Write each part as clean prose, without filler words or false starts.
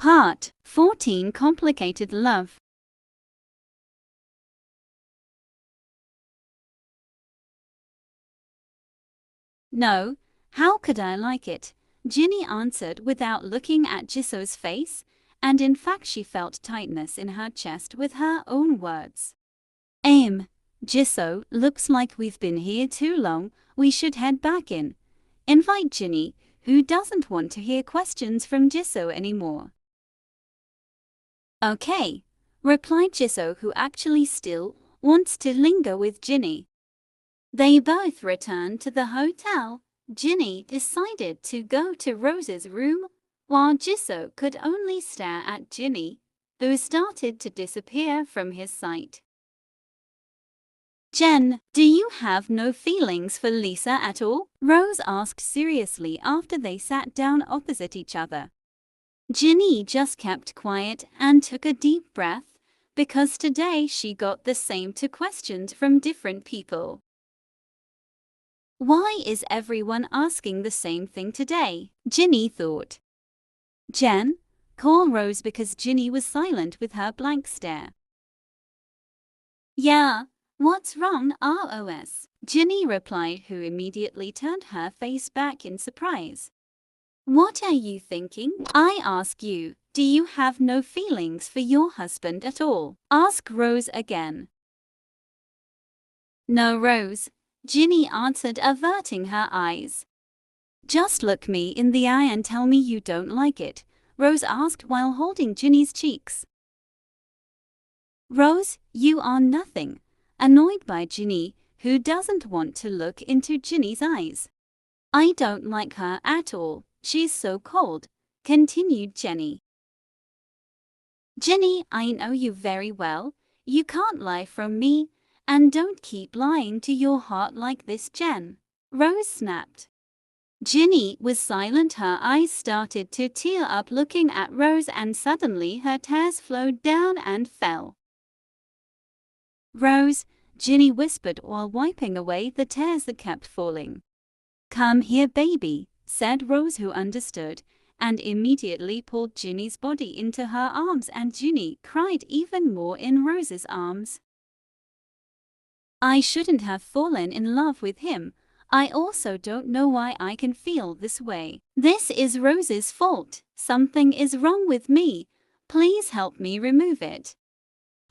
Part 14 Complicated Love. No, how could I like it? Ginny answered without looking at Jisoo's face, and in fact she felt tightness in her chest with her own words. Jisoo, looks like we've been here too long, we should head back in. Invite Ginny, who doesn't want to hear questions from Jisoo anymore. Okay, replied Jisoo, who actually still wants to linger with Ginny. They both returned to the hotel. Ginny decided to go to Rose's room, while Jisoo could only stare at Ginny, who started to disappear from his sight. Jen, do you have no feelings for Lisa at all? Rose asked seriously after they sat down opposite each other. Ginny just kept quiet and took a deep breath, because today she got the same two questions from different people. Why is everyone asking the same thing today? Ginny thought. Jen, call Rose, because Ginny was silent with her blank stare. Yeah, what's wrong, Ros? Ginny replied, who immediately turned her face back in surprise. What are you thinking? I ask you, do you have no feelings for your husband at all? Ask Rose again. No, Rose, Ginny answered, averting her eyes. Just look me in the eye and tell me you don't like it, Rose asked while holding Ginny's cheeks. Rose, you are nothing, annoyed by Ginny, who doesn't want to look into Ginny's eyes. I don't like her at all, she's so cold, continued Jenny. Ginny, I know you very well, you can't lie from me, and don't keep lying to your heart like this, Jen, Rose snapped. Ginny was silent, her eyes started to tear up looking at Rose, and suddenly her tears flowed down and fell. Rose, Ginny whispered while wiping away the tears that kept falling. Come here, baby, said Rose, who understood, and immediately pulled Ginny's body into her arms, and Ginny cried even more in Rose's arms. I shouldn't have fallen in love with him. I also don't know why I can feel this way. This is Rose's fault. Something is wrong with me. Please help me remove it.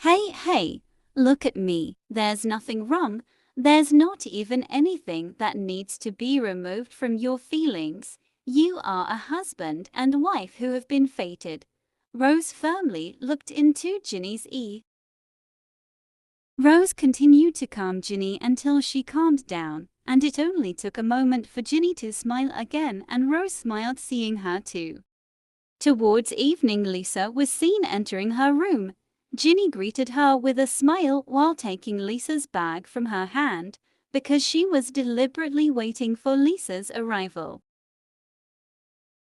Hey, look at me. There's nothing wrong. There's not even anything that needs to be removed from your feelings. You are a husband and wife who have been fated. Rose firmly looked into Ginny's eye. Rose continued to calm Ginny until she calmed down, and it only took a moment for Ginny to smile again, and Rose smiled seeing her too. Towards evening, Lisa was seen entering her room. Ginny greeted her with a smile while taking Lisa's bag from her hand, because she was deliberately waiting for Lisa's arrival.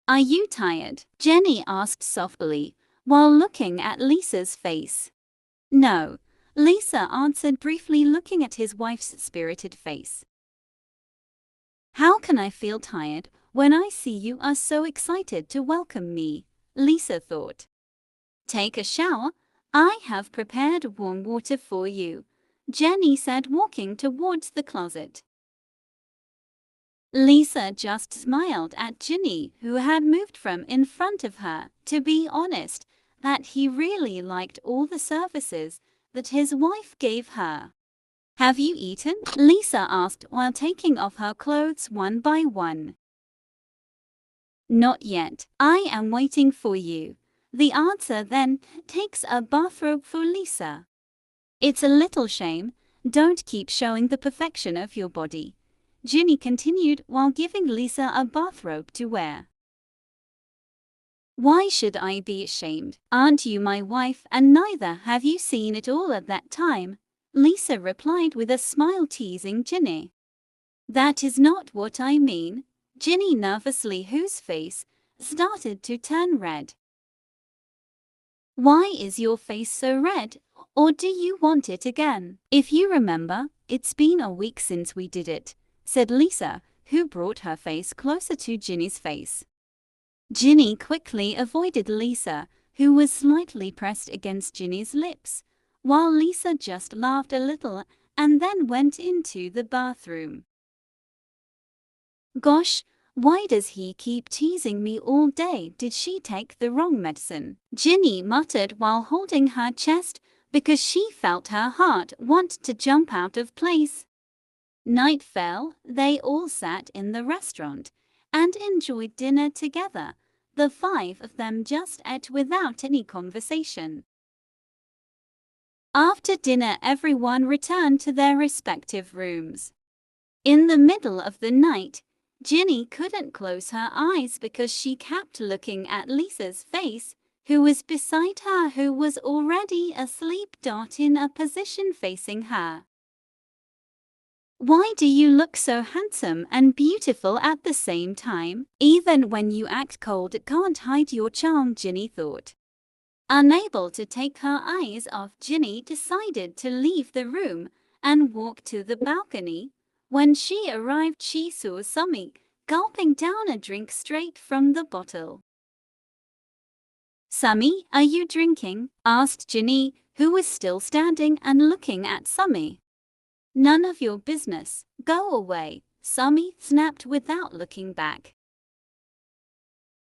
Are you tired? Jenny asked softly, while looking at Lisa's face. No, Lisa answered briefly, looking at his wife's spirited face. How can I feel tired when I see you are so excited to welcome me? Lisa thought. Take a shower. I have prepared warm water for you, Jenny said, walking towards the closet. Lisa just smiled at Ginny, who had moved from in front of her. To be honest, that he really liked all the services that his wife gave her. Have you eaten? Lisa asked while taking off her clothes one by one. Not yet. I am waiting for you. The answer then takes a bathrobe for Lisa. It's a little shame. Don't keep showing the perfection of your body, Ginny continued while giving Lisa a bathrobe to wear. Why should I be ashamed? Aren't you my wife, and neither have you seen it all at that time? Lisa replied with a smile, teasing Ginny. That is not what I mean, Ginny nervously, whose face started to turn red. Why is your face so red, or do you want it again? If you remember, it's been a week since we did it, said Lisa, who brought her face closer to Ginny's face. Ginny quickly avoided Lisa, who was slightly pressed against Ginny's lips, while Lisa just laughed a little and then went into the bathroom. Gosh, why does he keep teasing me all day? Did she take the wrong medicine? Ginny muttered while holding her chest because she felt her heart want to jump out of place. Night fell, they all sat in the restaurant and enjoyed dinner together. The five of them just ate without any conversation. After dinner, everyone returned to their respective rooms. In the middle of the night, Ginny couldn't close her eyes because she kept looking at Lisa's face, who was beside her, who was already asleep, in a position facing her. Why do you look so handsome and beautiful at the same time? Even when you act cold, it can't hide your charm, Ginny thought. Unable to take her eyes off, Ginny decided to leave the room and walk to the balcony. When she arrived, she saw Sumi gulping down a drink straight from the bottle. "Sumi, are you drinking?" asked Ginny, who was still standing and looking at Sumi. "None of your business. Go away," Sumi snapped without looking back.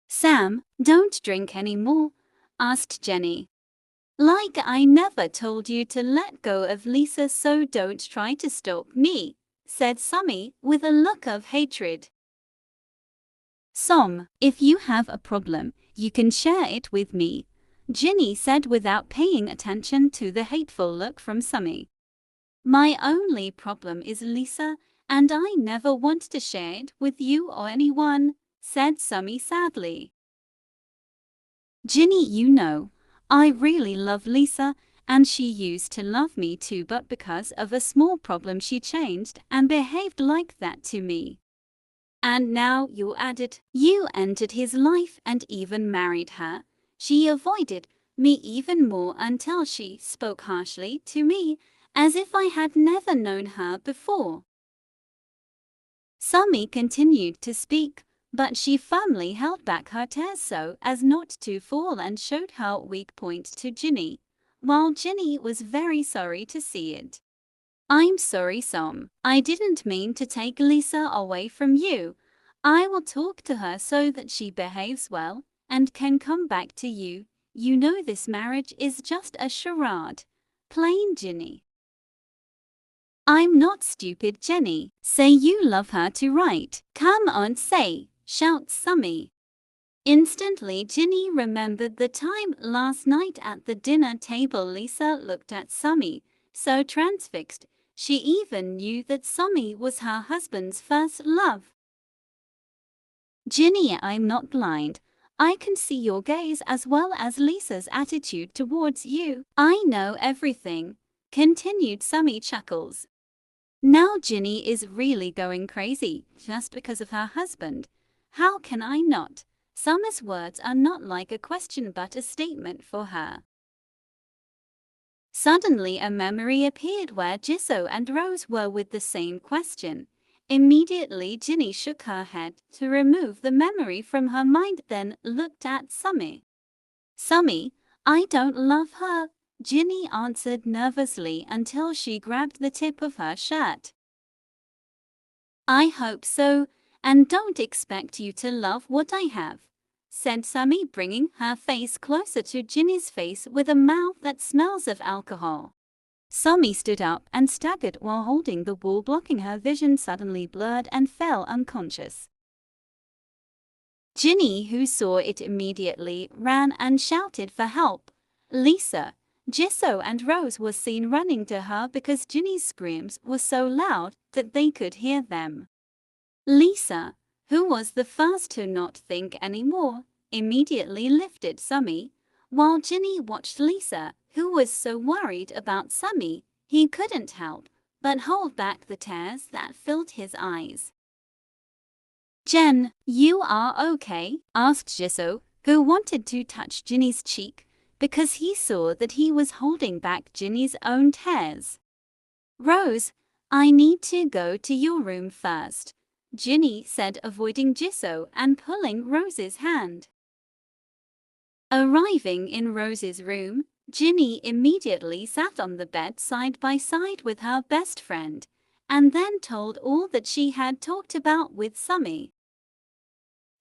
"Sam, don't drink anymore?" asked Jenny. "Like I never told you to let go of Lisa, so don't try to stop me," said Sumi with a look of hatred. "Som, if you have a problem, you can share it with me," Ginny said without paying attention to the hateful look from Sumi. "My only problem is Lisa, and I never want to share it with you or anyone," said Sumi sadly. "Ginny, you know, I really love Lisa, and she used to love me too, but because of a small problem she changed and behaved like that to me. And now you added, you entered his life and even married her. She avoided me even more until she spoke harshly to me, as if I had never known her before." Sumi continued to speak, but she firmly held back her tears so as not to fall and showed her weak point to Ginny, while Ginny was very sorry to see it. "I'm sorry, Som. I didn't mean to take Lisa away from you. I will talk to her so that she behaves well and can come back to you. You know this marriage is just a charade. Plain Ginny." "I'm not stupid, Jenny. Say you love her to right. Come on, say," shouts Sumi. Instantly, Ginny remembered the time last night at the dinner table. Lisa looked at Sumi, so transfixed, she even knew that Sumi was her husband's first love. "Ginny, I'm not blind. I can see your gaze as well as Lisa's attitude towards you. I know everything," continued Sumi chuckles. "Now Ginny is really going crazy just because of her husband. How can I not?" Sumi's words are not like a question but a statement for her. Suddenly a memory appeared where Jisoo and Rose were with the same question. Immediately Ginny shook her head to remove the memory from her mind, then looked at Sumi. "Sumi, I don't love her," Ginny answered nervously until she grabbed the tip of her shirt. "I hope so, and don't expect you to love what I have," said Sumi, bringing her face closer to Ginny's face with a mouth that smells of alcohol. Sumi stood up and staggered while holding the wall, blocking her vision, suddenly blurred and fell unconscious. Ginny, who saw it immediately, ran and shouted for help. Lisa, Jisoo and Rose were seen running to her because Ginny's screams were so loud that they could hear them. Lisa, who was the first to not think anymore, immediately lifted Sumi, while Ginny watched Lisa, who was so worried about Sumi, he couldn't help but hold back the tears that filled his eyes. "Jen, you are okay?" asked Jisoo, who wanted to touch Ginny's cheek because he saw that he was holding back Ginny's own tears. "Rose, I need to go to your room first," Ginny said, avoiding Jisoo and pulling Rose's hand. Arriving in Rose's room, Ginny immediately sat on the bed side by side with her best friend, and then told all that she had talked about with Sumi.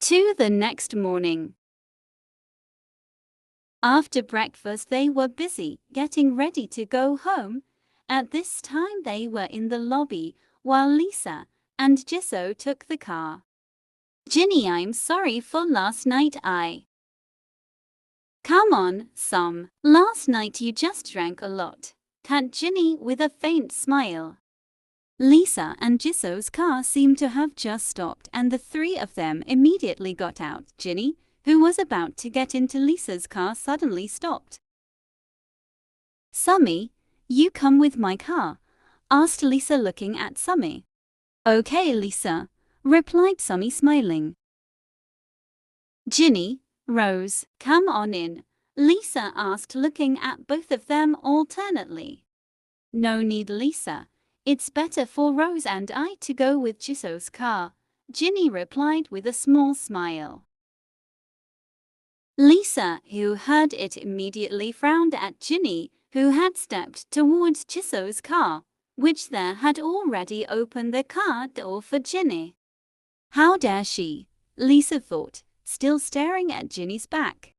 To the next morning. After breakfast they were busy getting ready to go home. At this time they were in the lobby, while Lisa and Jisoo took the car. Ginny, I'm sorry for last night. Come on, Sam. Last night you just drank a lot. Tapped Ginny with a faint smile. Lisa and Jisoo's car seemed to have just stopped, and the three of them immediately got out. Ginny, who was about to get into Lisa's car, suddenly stopped. Sumi, you come with my car? Asked Lisa, looking at Sumi. Okay, Lisa, replied Sumi, smiling. Ginny, Rose, come on in, Lisa asked, looking at both of them alternately. No need, Lisa. It's better for Rose and I to go with Jisoo's car, Ginny replied with a small smile. Lisa, who heard it, immediately frowned at Ginny, who had stepped towards Jisoo's car, which there had already opened the car door for Ginny. How dare she? Lisa thought, still staring at Ginny's back.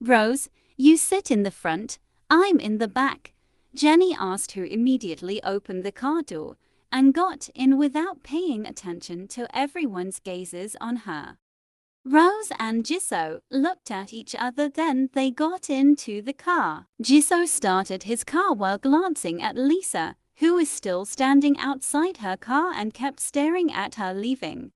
Rose, you sit in the front, I'm in the back, Jenny asked, who immediately opened the car door and got in without paying attention to everyone's gazes on her. Rose and Jisoo looked at each other, then they got into the car. Jisoo started his car while glancing at Lisa, who was still standing outside her car and kept staring at her leaving.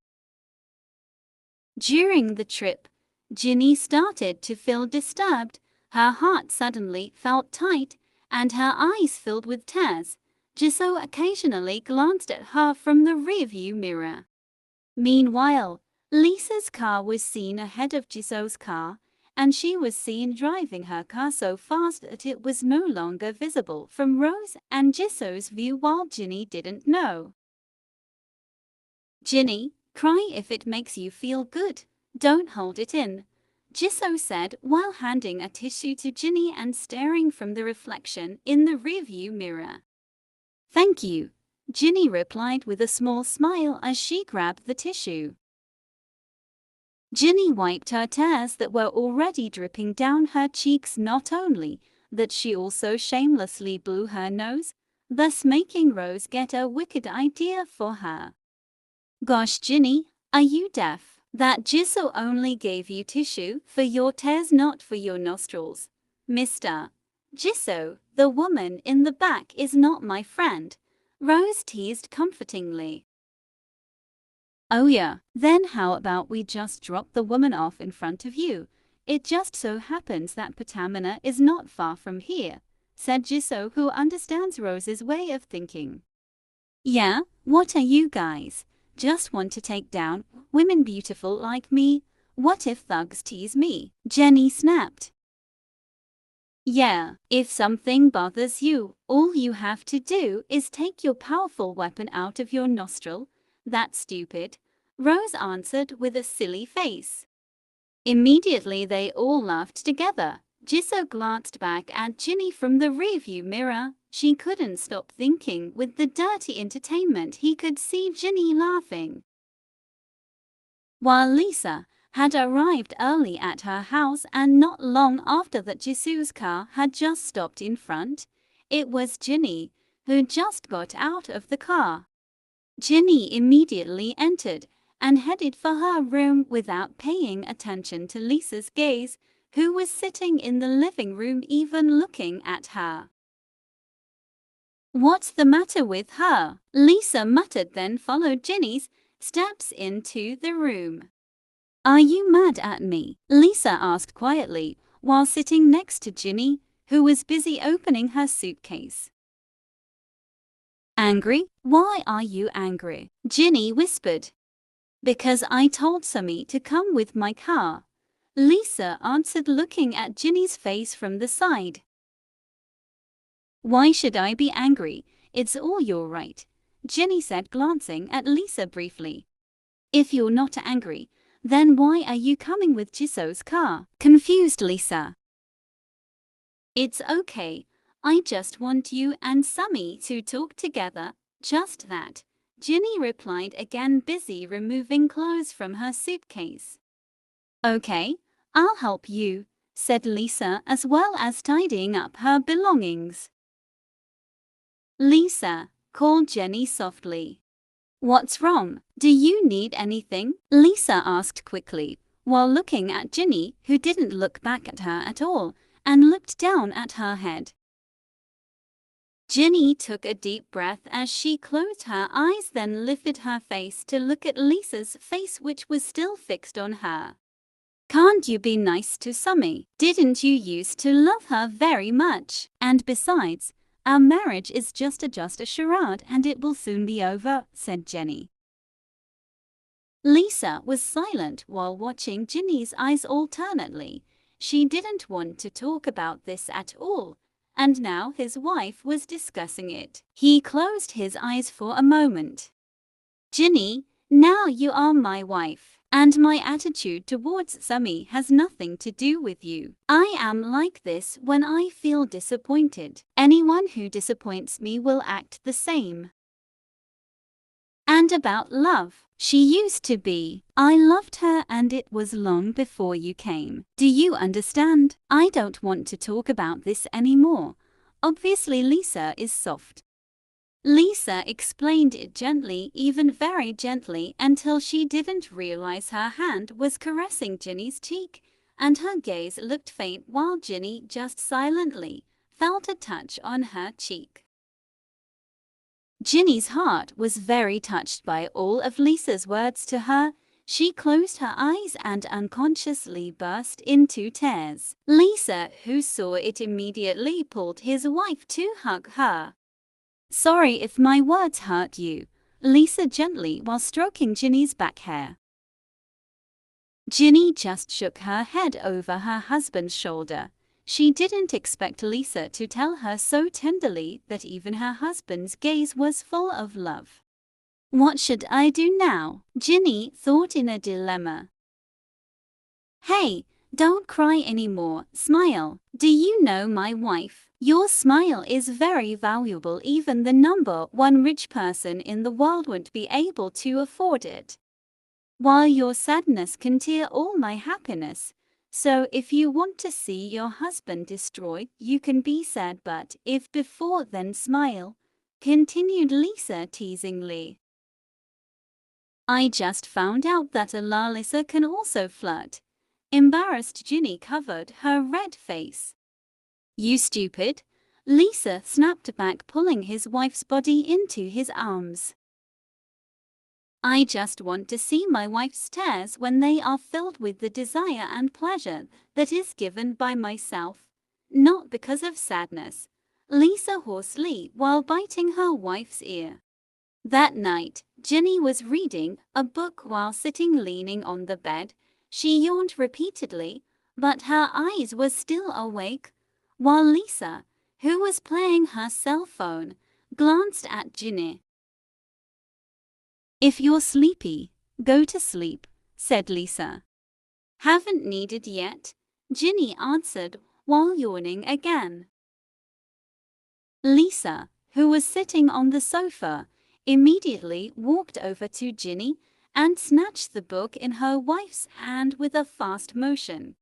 During the trip, Ginny started to feel disturbed. Her heart suddenly felt tight, and her eyes filled with tears. Jisoo occasionally glanced at her from the rearview mirror. Meanwhile, Lisa's car was seen ahead of Jisoo's car, and she was seen driving her car so fast that it was no longer visible from Rose and Jisoo's view, while Ginny didn't know. Ginny, cry if it makes you feel good. Don't hold it in, Jisoo said while handing a tissue to Ginny and staring from the reflection in the rearview mirror. Thank you, Ginny replied with a small smile as she grabbed the tissue. Ginny wiped her tears that were already dripping down her cheeks. Not only that, she also shamelessly blew her nose, thus making Rose get a wicked idea for her. Gosh, Ginny, are you deaf? That Jisoo only gave you tissue for your tears, not for your nostrils. Mr. Jisoo, the woman in the back is not my friend, Rose teased comfortingly. Oh yeah, then how about we just drop the woman off in front of you? It just so happens that Patamina is not far from here, said Jisoo, who understands Rose's way of thinking. Yeah, what are you guys? Just want to take down women beautiful like me? What if thugs tease me? Jenny snapped. Yeah, if something bothers you, all you have to do is take your powerful weapon out of your nostril. That's stupid, Rose answered with a silly face. Immediately they all laughed together. Jisoo glanced back at Ginny from the rearview mirror. She couldn't stop thinking with the dirty entertainment he could see Ginny laughing. While Lisa had arrived early at her house, and not long after that Jisoo's car had just stopped in front, it was Ginny who just got out of the car. Ginny immediately entered and headed for her room without paying attention to Lisa's gaze, who was sitting in the living room even looking at her. What's the matter with her? Lisa muttered, then followed Ginny's steps into the room. Are you mad at me? Lisa asked quietly while sitting next to Ginny, who was busy opening her suitcase. Angry? Why are you angry? Ginny whispered. Because I told Sumi to come with my car, Lisa answered, looking at Ginny's face from the side. Why should I be angry? It's all your right. Jenny said, glancing at Lisa briefly. If you're not angry, then why are you coming with Jisoo's car? Confused Lisa. It's okay. I just want you and Sammy to talk together, just that. Jenny replied, again busy removing clothes from her suitcase. Okay, I'll help you, said Lisa, as well as tidying up her belongings. Lisa, called Jenny softly. What's wrong? Do you need anything? Lisa asked quickly, while looking at Jenny, who didn't look back at her at all, and looked down at her head. Jenny took a deep breath as she closed her eyes, then lifted her face to look at Lisa's face, which was still fixed on her. Can't you be nice to Sammy? Didn't you used to love her very much? And besides, our marriage is just a charade and it will soon be over, said Jenny. Lisa was silent while watching Jenny's eyes alternately. She didn't want to talk about this at all. And now his wife was discussing it. He closed his eyes for a moment. Jenny, now you are my wife, and my attitude towards Sammy has nothing to do with you. I am like this when I feel disappointed. Anyone who disappoints me will act the same. And about love, she used to be. I loved her and it was long before you came. Do you understand? I don't want to talk about this anymore. Obviously Lisa is soft. Lisa explained it gently, even very gently, until she didn't realize her hand was caressing Jenny's cheek, and her gaze looked faint while Jenny just silently felt a touch on her cheek. Jenny's heart was very touched by all of Lisa's words to her. She closed her eyes and unconsciously burst into tears. Lisa, who saw it, immediately pulled his wife to hug her. Sorry if my words hurt you, Lisa gently while stroking Jenny's back hair. Jenny just shook her head over her husband's shoulder. She didn't expect Lisa to tell her so tenderly that even her husband's gaze was full of love. What should I do now? Jenny thought in a dilemma. Hey, don't cry anymore, smile. Do you know my wife? Your smile is very valuable. Even the #1 rich person in the world won't be able to afford it. While your sadness can tear all my happiness. So if you want to see your husband destroyed, you can be sad, but if before then smile, continued Lisa teasingly. I just found out that Lisa can also flirt. Embarrassed Jenny covered her red face. You stupid, Lisa snapped back, pulling his wife's body into his arms. I just want to see my wife's tears when they are filled with the desire and pleasure that is given by myself, not because of sadness, Lisa hoarsely while biting her wife's ear. That night, Jenny was reading a book while sitting leaning on the bed. She yawned repeatedly, but her eyes were still awake, while Lisa, who was playing her cell phone, glanced at Jenny. If you're sleepy, go to sleep, said Lisa. Haven't needed yet, Jenny answered while yawning again. Lisa, who was sitting on the sofa, immediately walked over to Jenny and snatched the book in her wife's hand with a fast motion.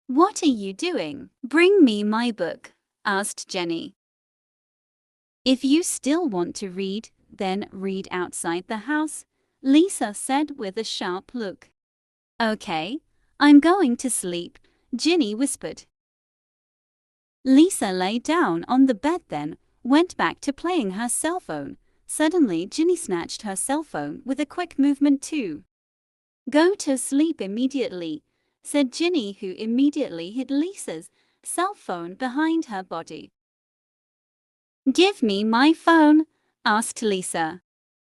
What are you doing? Bring me my book, asked Jenny. If you still want to read, then read outside the house, Lisa said with a sharp look. Okay, I'm going to sleep, Jenny whispered. Lisa lay down on the bed, then went back to playing her cell phone. Suddenly Jenny snatched her cell phone with a quick movement too. Go to sleep immediately, said Jenny, who immediately hid Lisa's cell phone behind her body. Give me my phone, asked Lisa.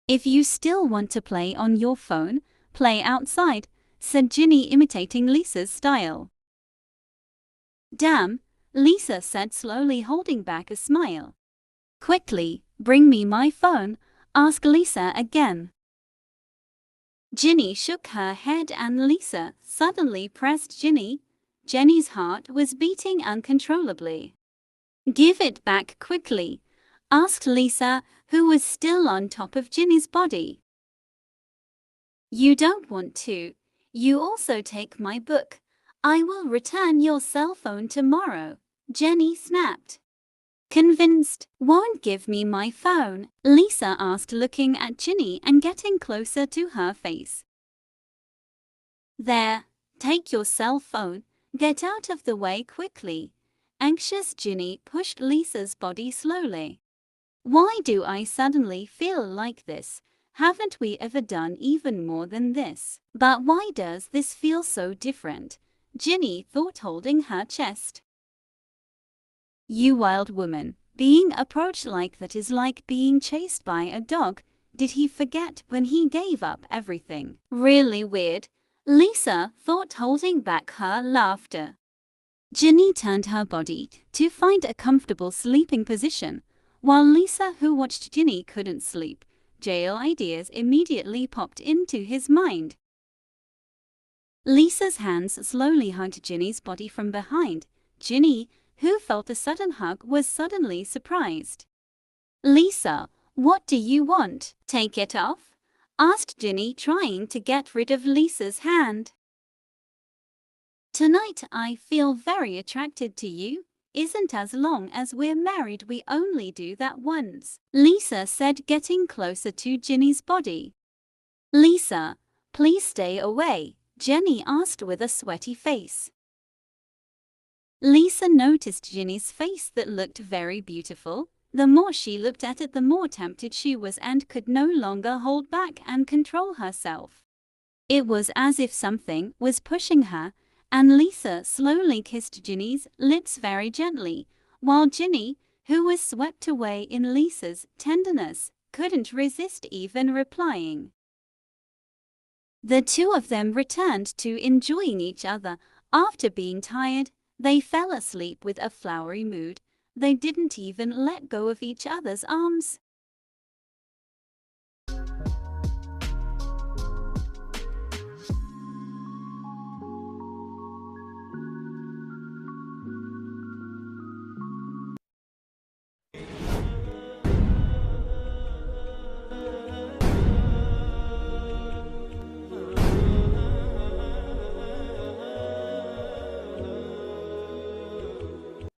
If you still want to play on your phone, play outside, said Jenny, imitating Lisa's style. Damn, Lisa said slowly, holding back a smile. Quickly, bring me my phone, Ask Lisa again. Ginny shook her head and Lisa suddenly pressed Ginny. Jenny's heart was beating uncontrollably. Give it back quickly, asked Lisa, who was still on top of Ginny's body. You don't want to. You also take my book. I will return your cell phone tomorrow, Jenny snapped. Convinced, won't give me my phone, Lisa asked, looking at Ginny and getting closer to her face. There, take your cell phone, get out of the way quickly. Anxious Ginny pushed Lisa's body slowly. Why do I suddenly feel like this? Haven't we ever done even more than this? But why does this feel so different? Ginny thought, holding her chest. You wild woman, being approached like that is like being chased by a dog. Did he forget when he gave up everything? Really weird, Lisa thought, holding back her laughter. Ginny turned her body to find a comfortable sleeping position, while Lisa, who watched Ginny, couldn't sleep. Jail ideas immediately popped into his mind. Lisa's hands slowly hugged Ginny's body from behind. Ginny, who felt a sudden hug, was suddenly surprised. Lisa, what do you want? Take it off? Asked Ginny, trying to get rid of Lisa's hand. Tonight I feel very attracted to you. Isn't as long as we're married we only do that once, Lisa said, getting closer to Ginny's body. Lisa, please stay away, Jenny asked with a sweaty face. Lisa noticed Ginny's face that looked very beautiful. The more she looked at it, the more tempted she was and could no longer hold back and control herself. It was as if something was pushing her, and Lisa slowly kissed Ginny's lips very gently, while Ginny, who was swept away in Lisa's tenderness, couldn't resist even replying. The two of them returned to enjoying each other. After being tired, they fell asleep with a flowery mood. They didn't even let go of each other's arms.